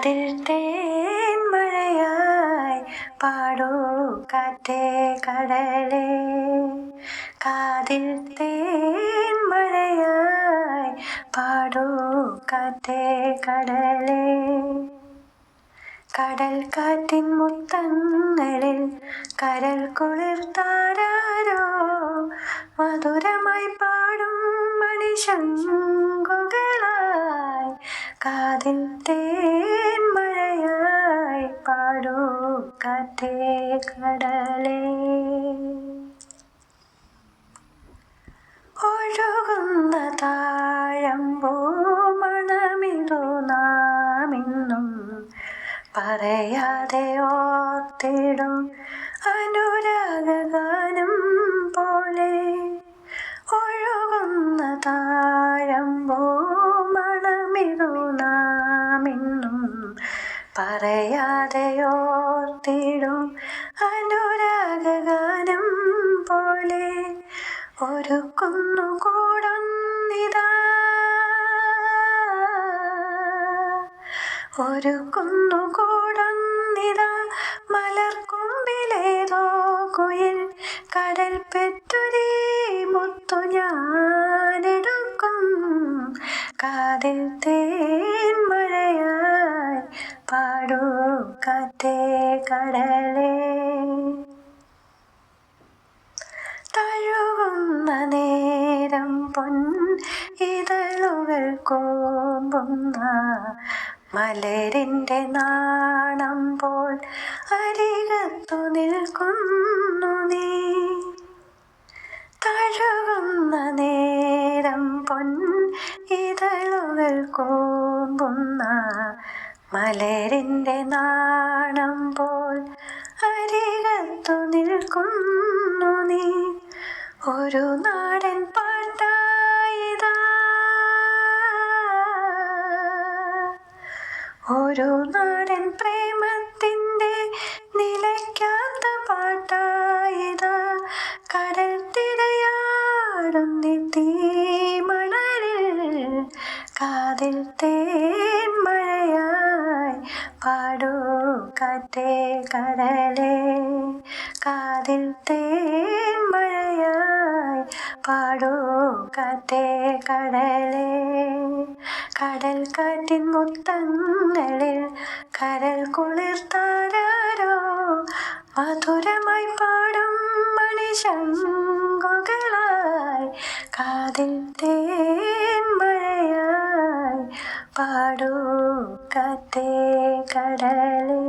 കാതിൽ തേൻമഴയായി പാടൂ കാറ്റേ കടലേ. കാതിൽ തേൻമഴയായി പാടൂ കാറ്റേ കടലേ. കടൽ കാറ്റിൻ മുത്തങ്ങളിൽ കരൾ കുളിർത്താരോ മധുരമായി പാടും മണിശങ്കുകളായി. കാതിൽ തേൻമഴയായി പാടൂ കാറ്റേ കടലേ. ഒഴുകുന്ന താഴമ്പൂ മണമിതു നാമിന്നും പറയാതെ ഓർത്തിടും അനുരാഗഗാനം പോലെ. ഒഴുകുന്ന താഴമ്പൂ മണമിതു നാമിന്നും പറയാതെ ഓർത്തിടും അനുരാഗഗാനം പോലെ. ഒരു കുന്നുകൂടൊന്നിതാ ഒരു കുന്നുകൂടൊന്നിതാ മലർക്കൊമ്പിലേതോ കുയിൽ. കടൽ പെറ്റൊരേ മുത്തു ഞാനെടുക്കും. കാതിൽ തേൻമഴയായി പാടൂ കാറ്റേ കടലേ. തഴുകുന്ന നേരം പൊൻ ഇതളുകൾ കോമ്പുന്ന മലരിൻ്റെ നാണം പോൽ അരികത്തു നിൽക്കുന്നു നീ. തഴുകുന്ന നേരം പൊൻ ഇതളുകൾ കോമ്പുന്ന മലരിൻ്റെ നാണം പോൽ അരികത്തു നിൽക്കുന്നു നീ. ഒരു നാടൻ പാട്ടായിതാ ഒരു നാടൻ പ്രേമത്തിൻ്റെ നിലയ്ക്കാത്ത പാട്ടായിതാ. കടൽ തിരയാടുന്നി തീമണലിൽ കാതിൽ തേൻമഴയായി പാടൂ കാറ്റേ കടലേ. കാതിൽ തേൻമഴയായി പാടൂ കാറ്റേ കടലേ. കടൽ കാറ്റിൻ മുത്തങ്ങളിൽ കരൾ കുളിർത്താരോ മധുരമായി പാടും മണിശങ്കുകളായി. കാതിൽ തേൻമഴയായി പാടൂ കാറ്റേ കടലേ.